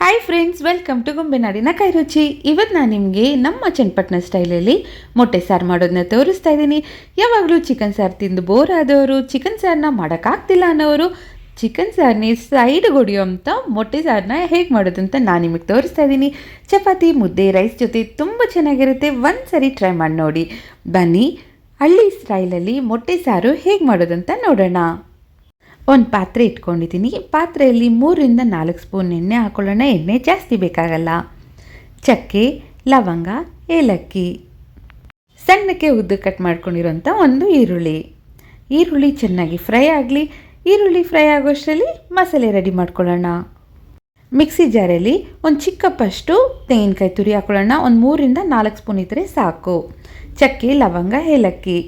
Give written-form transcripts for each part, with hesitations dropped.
Hi friends, welcome to ಗೊಂಬೆನಾಡಿನ ಕೈ ರುಚಿ. ಇವತ್ತು ನಾನು ನಿಮಗೆ ನಮ್ಮ ಚನ್ನಪಟ್ಟಣ ಸ್ಟೈಲಲ್ಲಿ ಮೊಟ್ಟೆ ಸಾರು ಮಾಡೋದನ್ನ ತೋರಿಸ್ತಾ ಇದ್ದೀನಿ. ಯಾವಾಗಲೂ ಚಿಕನ್ ಸಾರು ತಿಂದು ಬೋರ್ ಆದವರು, ಚಿಕನ್ ಸಾರನ್ನ ಮಾಡೋಕ್ಕಾಗ್ತಿಲ್ಲ ಅನ್ನೋರು, ಚಿಕನ್ ಸಾರನ್ನೇ ಸೈಡ್ಗೆ ಹೊಡಿಯೋಂಥ ಮೊಟ್ಟೆ ಸಾರನ್ನ ಹೇಗೆ ಮಾಡೋದು ಅಂತ ನಾನು ನಿಮಗೆ ತೋರಿಸ್ತಾ ಇದ್ದೀನಿ. ಚಪಾತಿ, ಮುದ್ದೆ, ರೈಸ್ ಜೊತೆ ತುಂಬ ಚೆನ್ನಾಗಿರುತ್ತೆ. ಒಂದು ಸರಿ ಟ್ರೈ ಮಾಡಿ ನೋಡಿ. ಬನ್ನಿ, ಹಳ್ಳಿ ಸ್ಟೈಲಲ್ಲಿ ಮೊಟ್ಟೆ ಸಾರು ಹೇಗೆ ಮಾಡೋದಂತ ನೋಡೋಣ. ಒಂದು ಪಾತ್ರೆ ಇಟ್ಕೊಂಡಿದ್ದೀನಿ. ಪಾತ್ರೆಯಲ್ಲಿ 3ರಿಂದ 4 ಸ್ಪೂನ್ ಎಣ್ಣೆ ಹಾಕೊಳ್ಳೋಣ. ಎಣ್ಣೆ ಜಾಸ್ತಿ ಬೇಕಾಗಲ್ಲ. ಚಕ್ಕೆ, ಲವಂಗ, ಏಲಕ್ಕಿ, ಸಣ್ಣಕ್ಕೆ ಉದ್ದು ಕಟ್ ಮಾಡ್ಕೊಂಡಿರೋಂಥ ಒಂದು ಈರುಳ್ಳಿ ಚೆನ್ನಾಗಿ ಫ್ರೈ ಆಗಲಿ. ಈರುಳ್ಳಿ ಫ್ರೈ ಆಗೋಷ್ಟರಲ್ಲಿ ಮಸಾಲೆ ರೆಡಿ ಮಾಡ್ಕೊಳ್ಳೋಣ. ಮಿಕ್ಸಿ ಜಾರಲ್ಲಿ ಒಂದು ಚಿಕ್ಕಪ್ಪಷ್ಟು ತೆಂಗಿನಕಾಯಿ ತುರಿ ಹಾಕೊಳ್ಳೋಣ. ಒಂದು 3ರಿಂದ 4 ಸ್ಪೂನ್ ಇದ್ದರೆ ಸಾಕು. ಚಕ್ಕೆ, ಲವಂಗ, ಏಲಕ್ಕಿ,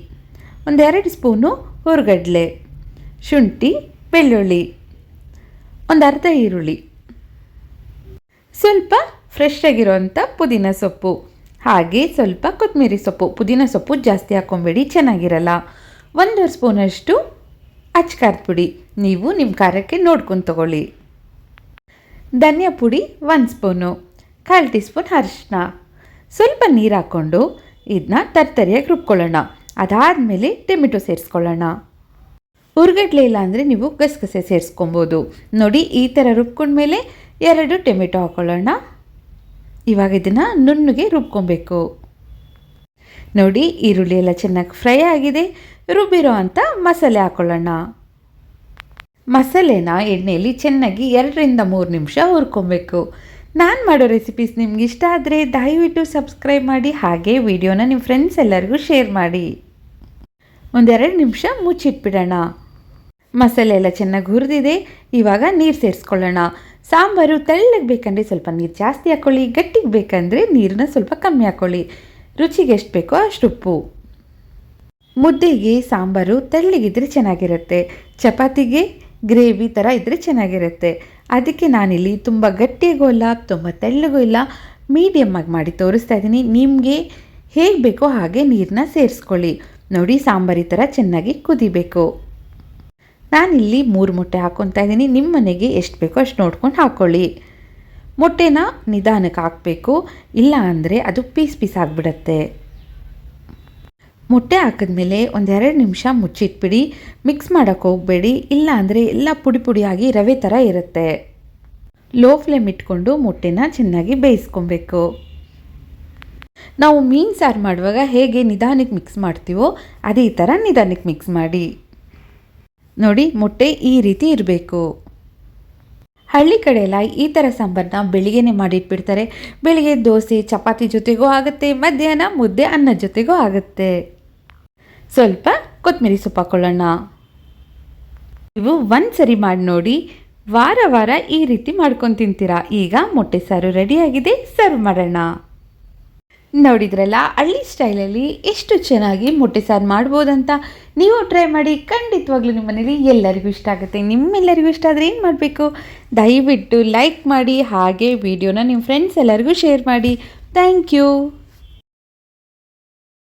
1-2 ಸ್ಪೂನು ಹುರ್ಗಡ್ಲೆ, ಶುಂಠಿ, ಬೆಳ್ಳುಳ್ಳಿ, ಒಂದು ಅರ್ಧ ಈರುಳ್ಳಿ, ಸ್ವಲ್ಪ ಫ್ರೆಶ್ ಆಗಿರೋಂಥ ಪುದೀನ ಸೊಪ್ಪು, ಹಾಗೆ ಸ್ವಲ್ಪ ಕೊತ್ತಂಬರಿ ಸೊಪ್ಪು. ಪುದೀನ ಸೊಪ್ಪು ಜಾಸ್ತಿ ಹಾಕ್ಕೊಂಬೇಡಿ, ಚೆನ್ನಾಗಿರಲ್ಲ. 1 ಸ್ಪೂನಷ್ಟು ಅಚ್ಕಾರದ ಪುಡಿ, ನೀವು ನಿಮ್ಮ ಖಾರಕ್ಕೆ ನೋಡ್ಕೊಂಡು ತಗೊಳ್ಳಿ. ಧನಿಯಾ ಪುಡಿ 1 ಸ್ಪೂನು, 1/4 ಟೀ ಸ್ಪೂನ್ ಅರಿಶಿನ, ಸ್ವಲ್ಪ ನೀರು ಹಾಕ್ಕೊಂಡು ಇದನ್ನ ತರ್ತರಿಯಾಗಿ ರುಬ್ಕೊಳ್ಳೋಣ. ಅದಾದಮೇಲೆ ಟೊಮೆಟೊ ಸೇರಿಸ್ಕೊಳ್ಳೋಣ. ಹುರ್ಗಡ್ಲೆ ಇಲ್ಲ ಅಂದರೆ ನೀವು ಗಸಗಸೆ ಸೇರಿಸ್ಕೊಬೋದು. ನೋಡಿ, ಈ ಥರ ರುಬ್ಕೊಂಡ್ಮೇಲೆ 2 ಟೊಮೆಟೊ ಹಾಕ್ಕೊಳ್ಳೋಣ. ಇವಾಗ ಇದನ್ನು ನುಣ್ಣಗೆ ರುಬ್ಕೊಬೇಕು. ನೋಡಿ, ಈರುಳ್ಳಿ ಎಲ್ಲ ಚೆನ್ನಾಗಿ ಫ್ರೈ ಆಗಿದೆ. ರುಬ್ಬಿರೋ ಅಂಥ ಮಸಾಲೆ ಹಾಕ್ಕೊಳ್ಳೋಣ. ಮಸಾಲೆನ ಎಣ್ಣೆಯಲ್ಲಿ ಚೆನ್ನಾಗಿ 2ರಿಂದ 3 ನಿಮಿಷ ಹುರ್ಕೊಬೇಕು. ನಾನು ಮಾಡೋ ರೆಸಿಪೀಸ್ ನಿಮ್ಗೆ ಇಷ್ಟ ಆದರೆ ದಯವಿಟ್ಟು ಸಬ್ಸ್ಕ್ರೈಬ್ ಮಾಡಿ, ಹಾಗೆ ವಿಡಿಯೋನ ನಿಮ್ಮ ಫ್ರೆಂಡ್ಸ್ ಎಲ್ಲರಿಗೂ ಶೇರ್ ಮಾಡಿ. 1-2 ನಿಮಿಷ ಮುಚ್ಚಿಟ್ಬಿಡೋಣ. ಮಸಾಲೆ ಎಲ್ಲ ಚೆನ್ನಾಗಿ ಹುರಿದಿದೆ. ಇವಾಗ ನೀರು ಸೇರಿಸ್ಕೊಳ್ಳೋಣ. ಸಾಂಬಾರು ತೆಳ್ಳಗೆ ಬೇಕಂದರೆ ಸ್ವಲ್ಪ ನೀರು ಜಾಸ್ತಿ ಹಾಕ್ಕೊಳ್ಳಿ, ಗಟ್ಟಿಗೆ ಬೇಕಂದರೆ ನೀರನ್ನ ಸ್ವಲ್ಪ ಕಮ್ಮಿ ಹಾಕ್ಕೊಳ್ಳಿ. ರುಚಿಗೆ ಎಷ್ಟು ಬೇಕೋ ಅಷ್ಟು ಉಪ್ಪು. ಮುದ್ದೆಗೆ ಸಾಂಬಾರು ತೆಳ್ಳಗಿದ್ರೆ ಚೆನ್ನಾಗಿರುತ್ತೆ, ಚಪಾತಿಗೆ ಗ್ರೇವಿ ಥರ ಇದ್ದರೆ ಚೆನ್ನಾಗಿರುತ್ತೆ. ಅದಕ್ಕೆ ನಾನಿಲ್ಲಿ ತುಂಬ ಗಟ್ಟಿಗೂ ಇಲ್ಲ, ತುಂಬ ತೆಳ್ಳಗೂ ಇಲ್ಲ, ಮೀಡಿಯಮ್ ಆಗಿ ಮಾಡಿ ತೋರಿಸ್ತಾ ಇದ್ದೀನಿ. ನಿಮಗೆ ಹೇಗೆ ಬೇಕೋ ಹಾಗೆ ನೀರನ್ನ ಸೇರಿಸ್ಕೊಳ್ಳಿ. ನೋಡಿ, ಸಾಂಬಾರು ಈ ಥರ ಚೆನ್ನಾಗಿ ಕುದಿಬೇಕು. ನಾನಿಲ್ಲಿ 3 ಮೊಟ್ಟೆ ಹಾಕ್ಕೊತಾ ಇದ್ದೀನಿ. ನಿಮ್ಮ ಮನೆಗೆ ಎಷ್ಟು ಬೇಕೋ ಅಷ್ಟು ನೋಡ್ಕೊಂಡು ಹಾಕ್ಕೊಳ್ಳಿ. ಮೊಟ್ಟೆನ ನಿಧಾನಕ್ಕೆ ಹಾಕಬೇಕು, ಇಲ್ಲ ಅಂದರೆ ಅದು ಪೀಸ್ ಆಗಿಬಿಡತ್ತೆ. ಮೊಟ್ಟೆ ಹಾಕಿದ್ಮೇಲೆ 1-2 ನಿಮಿಷ ಮುಚ್ಚಿಟ್ಬಿಡಿ. ಮಿಕ್ಸ್ ಮಾಡೋಕ್ಕೆ ಹೋಗಬೇಡಿ, ಇಲ್ಲ ಅಂದರೆ ಎಲ್ಲ ಪುಡಿಯಾಗಿ ರವೆ ಥರ ಇರುತ್ತೆ. ಲೋ ಫ್ಲೇಮ್ ಇಟ್ಕೊಂಡು ಮೊಟ್ಟೆನ ಚೆನ್ನಾಗಿ ಬೇಯಿಸ್ಕೊಬೇಕು. ನಾವು ಮೀನು ಸಾರು ಮಾಡುವಾಗ ಹೇಗೆ ನಿಧಾನಕ್ಕೆ ಮಿಕ್ಸ್ ಮಾಡ್ತೀವೋ ಅದೇ ಥರ ನಿಧಾನಕ್ಕೆ ಮಿಕ್ಸ್ ಮಾಡಿ. ನೋಡಿ, ಮೊಟ್ಟೆ ಈ ರೀತಿ ಇರಬೇಕು. ಹಳ್ಳಿ ಕಡೆ ಎಲ್ಲ ಈ ಥರ ಸಾಂಬಾರನ್ನ ಬೆಳಿಗ್ಗೆನೇ ಮಾಡಿಟ್ಬಿಡ್ತಾರೆ. ಬೆಳಿಗ್ಗೆ ದೋಸೆ, ಚಪಾತಿ ಜೊತೆಗೂ ಆಗುತ್ತೆ, ಮಧ್ಯಾಹ್ನ ಮುದ್ದೆ, ಅನ್ನದ ಜೊತೆಗೂ ಆಗುತ್ತೆ. ಸ್ವಲ್ಪ ಕೊತ್ತಂಬರಿ ಸೊಪ್ಪು ಹಾಕ್ಕೊಳ್ಳೋಣ. ನೀವು ಒಂದು ಸರಿ ಮಾಡಿ ನೋಡಿ, ವಾರ ಈ ರೀತಿ ಮಾಡ್ಕೊಂಡು ತಿಂತೀರಾ. ಈಗ ಮೊಟ್ಟೆ ಸಾರು ರೆಡಿಯಾಗಿದೆ, ಸರ್ವ್ ಮಾಡೋಣ. ನೋಡಿದ್ರಲ್ಲ, ಹಳ್ಳಿ ಸ್ಟೈಲಲ್ಲಿ ಎಷ್ಟು ಚೆನ್ನಾಗಿ ಮೊಟ್ಟೆ ಸಾರು ಮಾಡ್ಬೋದಂತ. ನೀವು ಟ್ರೈ ಮಾಡಿ, ಖಂಡಿತವಾಗ್ಲೂ ನಿಮ್ಮ ಮನೇಲಿ ಎಲ್ಲರಿಗೂ ಇಷ್ಟ ಆಗುತ್ತೆ. ನಿಮ್ಮೆಲ್ಲರಿಗೂ ಇಷ್ಟ ಆದರೆ ಏನು ಮಾಡಬೇಕು, ದಯವಿಟ್ಟು ಲೈಕ್ ಮಾಡಿ, ಹಾಗೆ ವಿಡಿಯೋನ ನಿಮ್ಮ ಫ್ರೆಂಡ್ಸ್ ಎಲ್ಲರಿಗೂ ಶೇರ್ ಮಾಡಿ. Thank you.